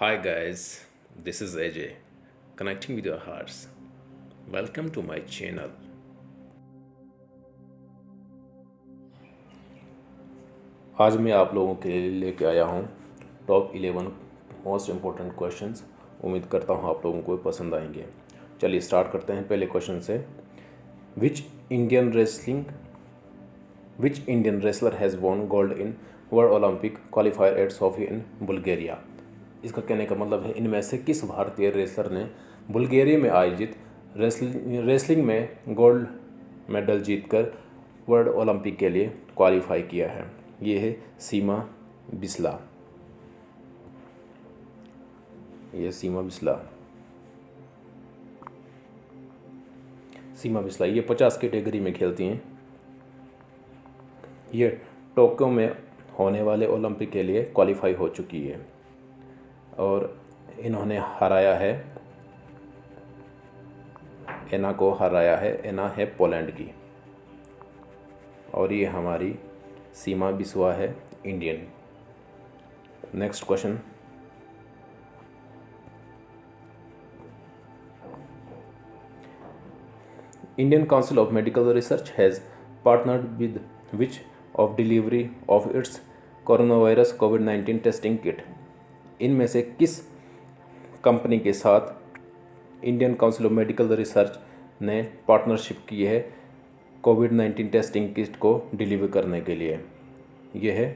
Hi guys, this is AJ, connecting with your hearts. Welcome to my channel. आज मैं आप लोगों के लिए लेके आया हूँ टॉप 11 मोस्ट इम्पोर्टेंट क्वेश्चंस। उम्मीद करता हूँ आप लोगों को पसंद आएंगे। चलिए स्टार्ट करते हैं पहले क्वेश्चन से। Which Indian wrestling which Indian wrestler has won gold in world Olympic qualifier at Sofia in Bulgaria. इसका कहने का मतलब है इनमें से किस भारतीय रेसलर ने बुल्गारिया में आयोजित रेसलिंग में गोल्ड मेडल जीतकर वर्ल्ड ओलंपिक के लिए क्वालिफाई किया है। ये है सीमा बिस्ला। सीमा बिस्ला ये 50 कैटेगरी में खेलती हैं। ये टोक्यो में होने वाले ओलंपिक के लिए क्वालिफाई हो चुकी है और इन्होंने हराया है, एना को हराया है। एना है पोलैंड की और ये हमारी सीमा बिस्वा है, Indian. Next question. Indian council of medical research has partnered with which of delivery of its corona virus covid testing kit. इनमें से किस कंपनी के साथ Indian council of medical research ने पार्टनरशिप की है कोविड-19 टेस्टिंग किट को डिलीवर करने के लिए? यह है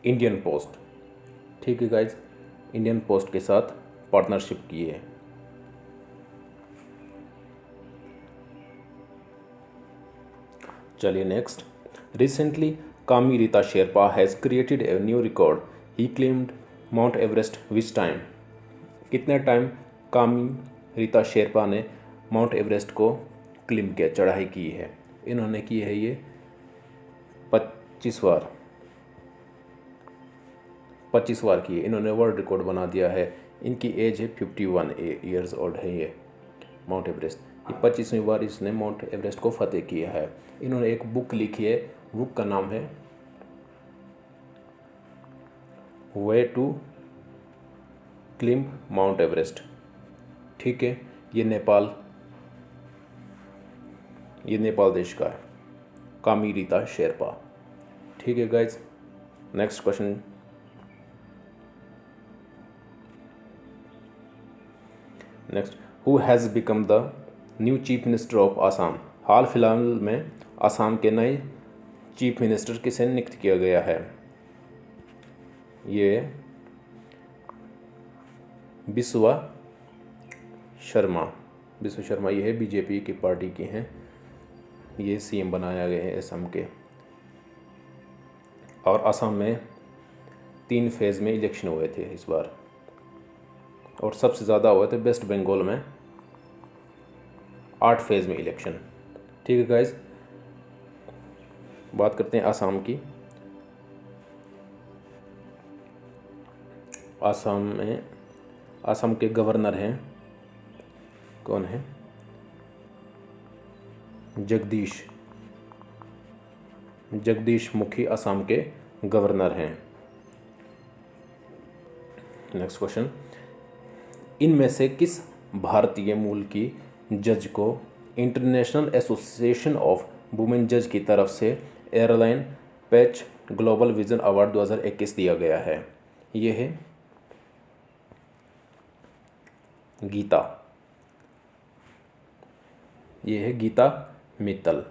इंडियन पोस्ट। ठीक है गाइज, इंडियन पोस्ट के साथ पार्टनरशिप की है। चलिए नेक्स्ट। रिसेंटली कामी Rita Sherpa has created a new record. He claimed mount Everest which time. कितने टाइम कामी रीता शेरपा ने माउंट एवरेस्ट को क्लेम किया, चढ़ाई की है? इन्होंने की है ये 25 बार की है। इन्होंने वर्ल्ड रिकॉर्ड बना दिया है। इनकी एज है 51 ईयर्स ओल्ड है ये माउंट एवरेस्ट। ये 25वीं बार इसने माउंट एवरेस्ट को फतेह किया है। इन्होंने एक बुक लिखी है, बुक का नाम है way to climb Mount Everest. ठीक है, ये नेपाल देश का है, कामी रीता शेरपा। ठीक है guys, next question. Next, who has become the new chief minister of Assam. हाल फिलहाल में आसाम के नए चीफ मिनिस्टर किसे नियुक्त किया गया है? ये बिस्वा शर्मा। ये है बीजेपी की पार्टी के हैं। ये सीएम बनाया गया है असम के। और असम में 3 फेज़ में इलेक्शन हुए थे इस बार और सबसे ज़्यादा हुए थे वेस्ट बंगाल में 8 फेज़ में इलेक्शन। ठीक है गाइज, बात करते हैं असम की। असम के गवर्नर हैं, कौन है? जगदीश मुखी असम के गवर्नर हैं। Next question. इनमें से किस भारतीय मूल की जज को इंटरनेशनल एसोसिएशन ऑफ वुमेन जज की तरफ से airline patch global vision award 2021 दिया गया है? ये है गीता मित्तल।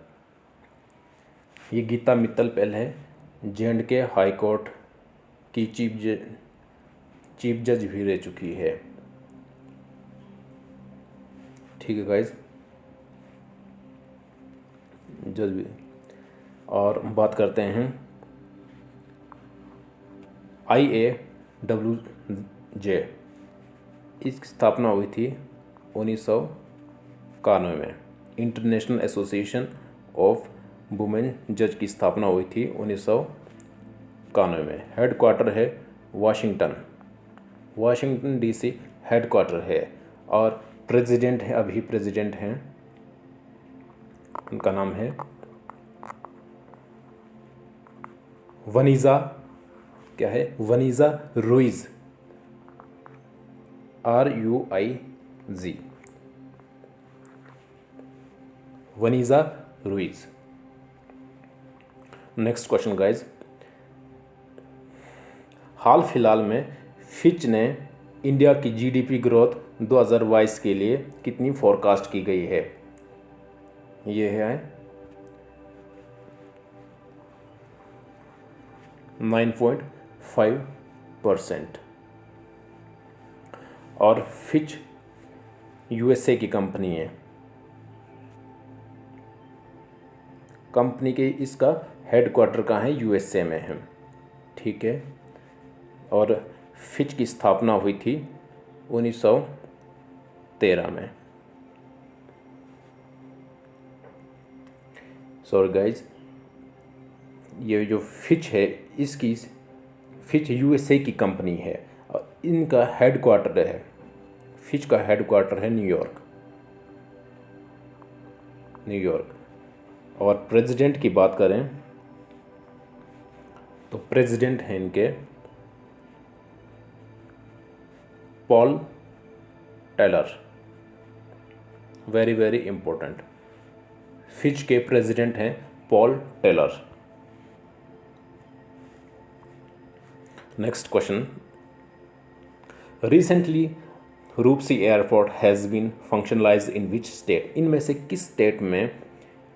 ये गीता मित्तल पहले J&K हाई कोर्ट की चीफ जज भी रह चुकी है। ठीक है गाइज, जज भी। और बात करते हैं IAWJ। इसकी स्थापना हुई थी 1991 में। इंटरनेशनल एसोसिएशन ऑफ वुमेन जज की स्थापना हुई थी 1991 में। हेडक्वार्टर है वाशिंगटन DC हेडक्वार्टर है। और प्रेसिडेंट है, अभी प्रेसिडेंट हैं, उनका नाम है वनीज़ा, क्या है, Vanessa Ruiz, RUIZ, Vanessa Ruiz. Next question guys, हाल फिलहाल में फिच ने इंडिया की GDP ग्रोथ 2022 के लिए कितनी फोरकास्ट की गई है? ये है 9.5%। और फिच USA की कंपनी है, कंपनी के इसका हेडक्वार्टर कहाँ है? USA में है, ठीक है। और फिच की स्थापना हुई थी 1913 में। सॉरी गाइज, ये जो फिच है इसकी, फिच USA की कंपनी है और इनका हेडक्वार्टर है, फिच का हेडक्वार्टर है न्यूयॉर्क। और प्रेसिडेंट की बात करें तो प्रेसिडेंट हैं इनके Paul Taylor, very very important. Fitch के प्रेसिडेंट हैं Paul Taylor. Next question, recently Rupsi airport has been functionalized in which state? इनमें से किस स्टेट में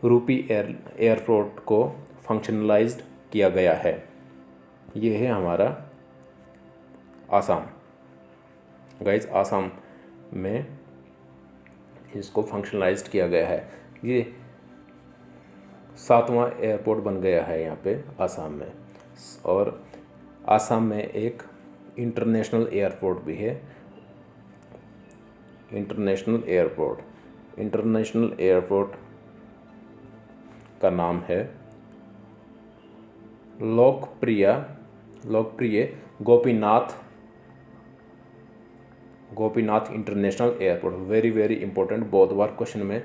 रूपी एयरपोर्ट को फंक्शनलाइज्ड किया गया है? ये है हमारा आसाम। गाइज, आसाम में इसको फंक्शनलाइज्ड किया गया है। ये 7वां एयरपोर्ट बन गया है यहाँ पे आसाम में। और आसाम में एक इंटरनेशनल एयरपोर्ट भी है, इंटरनेशनल एयरपोर्ट का नाम है लोकप्रिय Gopinath international airport. Very very important, बहुत बार क्वेश्चन में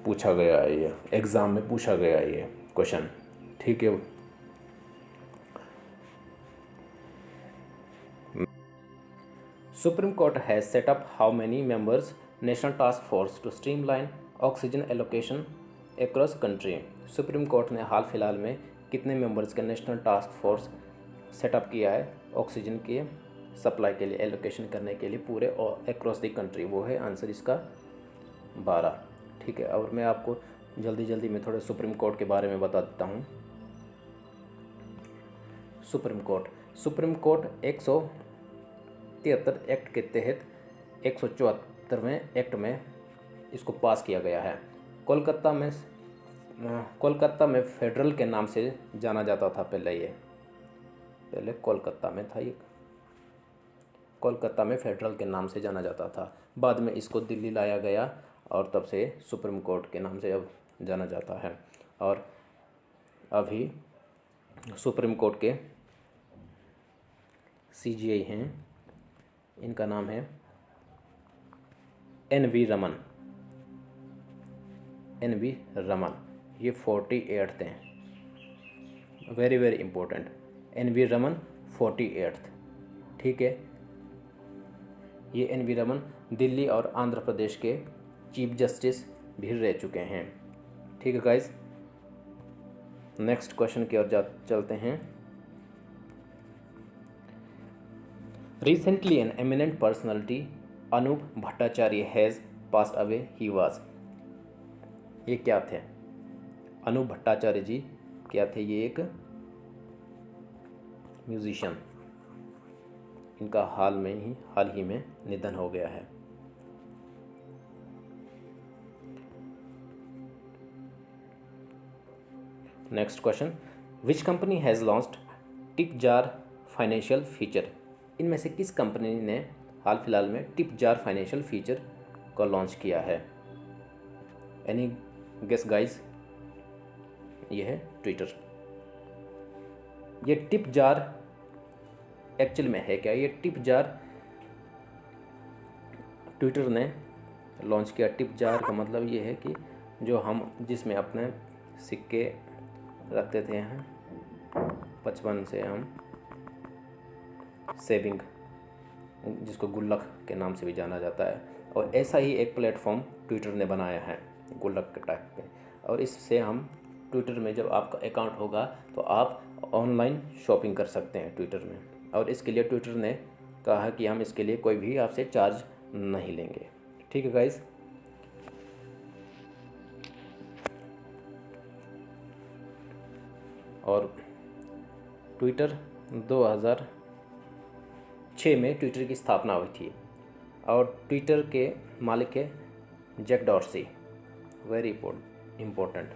पूछा गया है, ये एग्जाम में पूछा गया है ये क्वेश्चन, ठीक है। Supreme Court has set up how many members National Task Force to streamline oxygen allocation across country? Supreme court ने हाल फिलहाल में कितने मेंबर्स का नेशनल टास्क फोर्स सेटअप किया है ऑक्सीजन के सप्लाई के लिए, एलोकेशन करने के लिए पूरे और अक्रॉस द कंट्री? वो है आंसर इसका 12, ठीक है। और मैं आपको जल्दी में थोड़े सुप्रीम कोर्ट के बारे में बता देता हूँ। सुप्रीम कोर्ट 173 एक्ट के तहत 174वें एक्ट में इसको पास किया गया है। कोलकाता में फेडरल के नाम से जाना जाता था पहले कोलकाता में था, ये कोलकाता में फेडरल के नाम से जाना जाता था। बाद में इसको दिल्ली लाया गया और तब से सुप्रीम कोर्ट के नाम से अब जाना जाता है। और अभी सुप्रीम कोर्ट के CJI हैं, इनका नाम है NV रमन। ये 48th हैं, very very important. NV Raman 48th, ठीक है। ये NV रमन दिल्ली और आंध्र प्रदेश के चीफ जस्टिस भी रह चुके हैं, ठीक है गाइज। नेक्स्ट क्वेश्चन की ओर चलते हैं। Recently an eminent personality Anup Bhattacharya has passed away, he was. ये क्या थे? अनूप भट्टाचार्य जी क्या थे? ये एक म्यूजिशियन, इनका हाल ही में निधन हो गया है। Next question, which company has launched tip jar financial feature? इनमें से किस कंपनी ने हाल फिलहाल में टिप जार फाइनेंशियल फीचर को लॉन्च किया है? Any guess guys? ये है ट्विटर। ये टिप जार एक्चुअल में है क्या? ये टिप जार ट्विटर ने लॉन्च किया। टिप जार का मतलब ये है कि जो हम जिसमें अपने सिक्के रखते थे हैं, 55 से हम सेविंग, जिसको गुल्लक के नाम से भी जाना जाता है, और ऐसा ही एक प्लेटफॉर्म ट्विटर ने बनाया है गुल्लक के टाइप पे। और इससे हम ट्विटर में जब आपका अकाउंट होगा तो आप ऑनलाइन शॉपिंग कर सकते हैं ट्विटर में। और इसके लिए ट्विटर ने कहा कि हम इसके लिए कोई भी आपसे चार्ज नहीं लेंगे। ठीक है गाइस। और ट्विटर 2006 में ट्विटर की स्थापना हुई थी और ट्विटर के मालिक है Jack Dorsey, very important,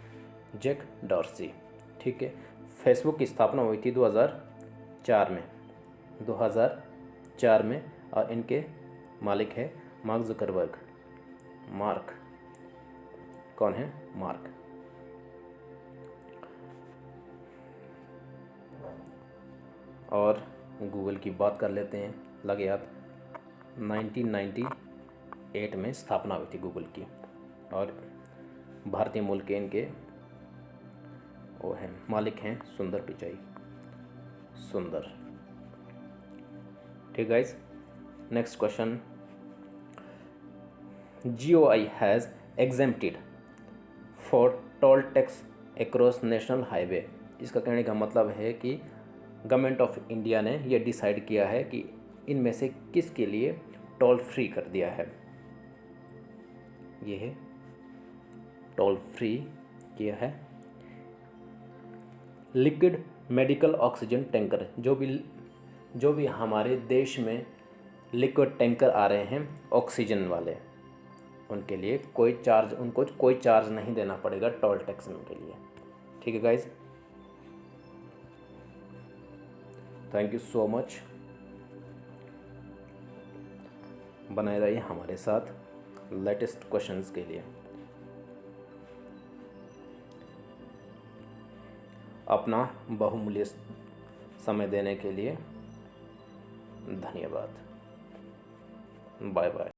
Jack Dorsey. ठीक है। फेसबुक की स्थापना हुई थी 2004 में और इनके मालिक है मार्क जुकरबर्ग। मार्क कौन है? मार्क। और गूगल की बात कर लेते हैं। लगे हाथ 1998 में स्थापना हुई थी गूगल की, और भारतीय मूल के इनके वो हैं मालिक हैं सुंदर पिचाई। सुंदर। ठीक guys. Next question, GOI has exempted for toll tax across national highway. इसका कहने का मतलब है कि गवर्नमेंट ऑफ इंडिया ने यह डिसाइड किया है कि इनमें से किसके लिए टोल फ्री कर दिया है। ये है टोल फ्री किया है लिक्विड मेडिकल ऑक्सीजन टैंकर। जो भी हमारे देश में लिक्विड टैंकर आ रहे हैं ऑक्सीजन वाले, उनके लिए उनको कोई चार्ज नहीं देना पड़ेगा टोल टैक्स के लिए। ठीक है guys. Thank you so much. बनाए रहिए हमारे साथ लेटेस्ट क्वेश्चंस के लिए। अपना बहुमूल्य समय देने के लिए धन्यवाद। Bye bye.